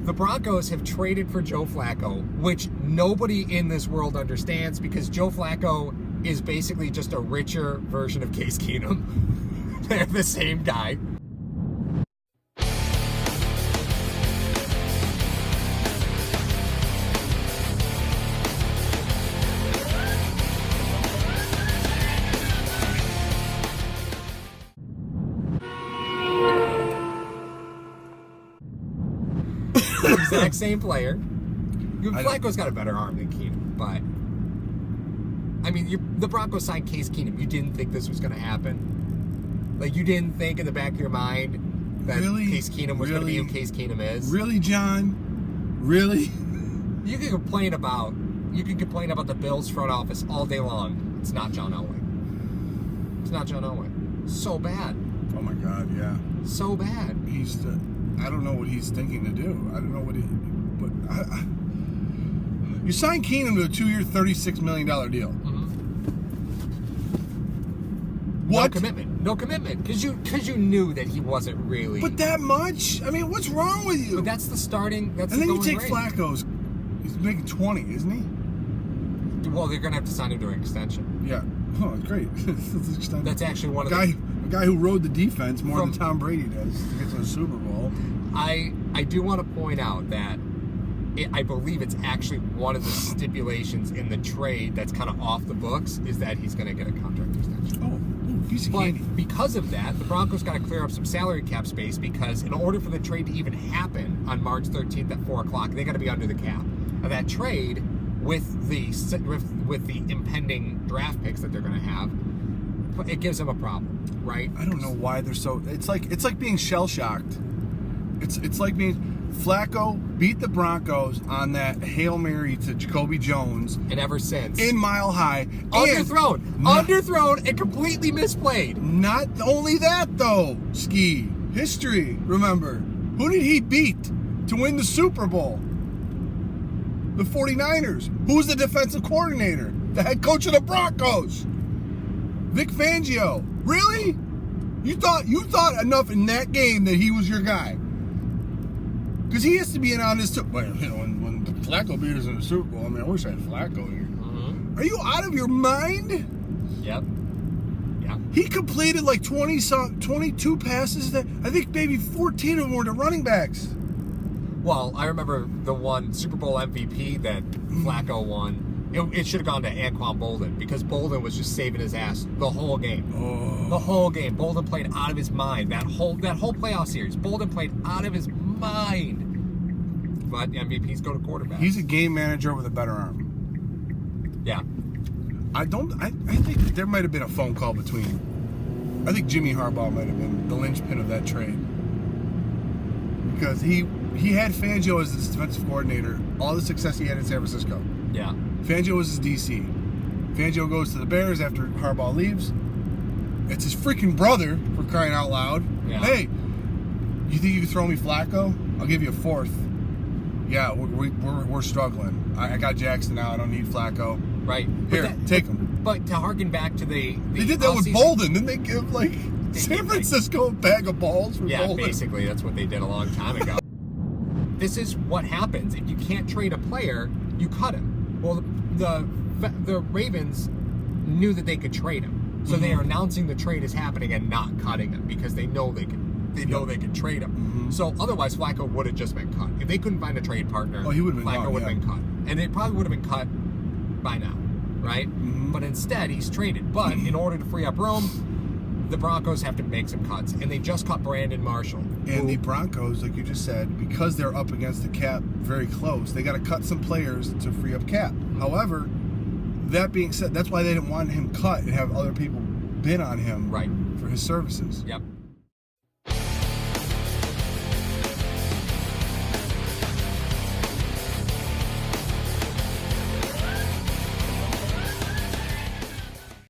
the Broncos have traded for Joe Flacco, which nobody in this world understands because Joe Flacco is basically just a richer version of Case Keenum. They're the same guy. Exact same player. Flacco's got a better arm than Keenum, but I mean, the Broncos signed Case Keenum. You didn't think this was going to happen? Like, you didn't think in the back of your mind that Case Keenum was going to be who Case Keenum is? Really, John? Really? You can complain about the Bills front office all day long. It's not John Elway. It's not John Elway. So bad. Oh my God, yeah. So bad. I don't know what he's thinking to do. I don't know what you signed Keenum to a 2-year, $36 million deal. Mm-hmm. What? No commitment. Because you knew that he wasn't really. But that much? I mean, what's wrong with you? But that's the starting. That's and the then you take rate. Flacco's. He's making 20, isn't he? Well, they're gonna have to sign him to an extension. Yeah. Oh, great. That's actually one of a guy who rode the defense more than Tom Brady does to get to the Super Bowl. I do want to point out that I believe it's actually one of the stipulations in the trade that's kind of off the books is that he's going to get a contract extension. Oh, piece of candy. Because of that, the Broncos got to clear up some salary cap space because in order for the trade to even happen on March 13th at 4 o'clock, they got to be under the cap. Now that trade with the impending draft picks that they're going to have, it gives them a problem, right? I don't know why they're so. It's like being shell shocked. It's like being. Flacco beat the Broncos on that Hail Mary to Jacoby Jones. And ever since. In Mile High. Underthrown and completely misplayed. Not only that, though, Ski. History, remember. Who did he beat to win the Super Bowl? The 49ers. Who's the defensive coordinator? The head coach of the Broncos. Vic Fangio. Really? You thought enough in that game that he was your guy? Because he has to be in on this too. Well, you know, when Flacco beat us in the Super Bowl, I mean, I wish I had Flacco here. Mm-hmm. Are you out of your mind? Yep. Yeah. He completed like 22 passes. I think maybe 14 of them were to running backs. Well, I remember the one Super Bowl MVP that Flacco won. It should have gone to Anquan Bolden because Bolden was just saving his ass the whole game. Oh. The whole game. Bolden played out of his mind. That whole playoff series. Bolden played out of his mind. But MVPs go to quarterbacks. He's a game manager with a better arm. Yeah. I think there might have been a phone call between. I think Jimmy Harbaugh might have been the linchpin of that trade. Because he had Fangio as his defensive coordinator, all the success he had in San Francisco. Yeah. Fangio was his DC. Fangio goes to the Bears after Harbaugh leaves. It's his freaking brother, for crying out loud. Yeah. Hey, you think you can throw me Flacco? I'll give you a fourth. Yeah, we're struggling. I got Jackson now. I don't need Flacco. Right. Here, take him. But to harken back to they did that with Bolden. Didn't they give San Francisco a bag of balls for Bolden? Yeah, basically that's what they did a long time ago. This is what happens if you can't trade a player. You cut him. Well, the Ravens knew that they could trade him, so they are announcing the trade is happening and not cutting him because they know they can. They know they can trade him. Mm-hmm. So otherwise, Flacco would have just been cut. If they couldn't find a trade partner, he would have been Flacco would have been cut, and it probably would have been cut by now, right? Mm-hmm. But instead, he's traded. But in order to free up room, the Broncos have to make some cuts, and they just cut Brandon Marshall. And the Broncos, like you just said, because they're up against the cap very close, they got to cut some players to free up cap. However, that being said, that's why they didn't want him cut and have other people bid on him right. for his services. Yep.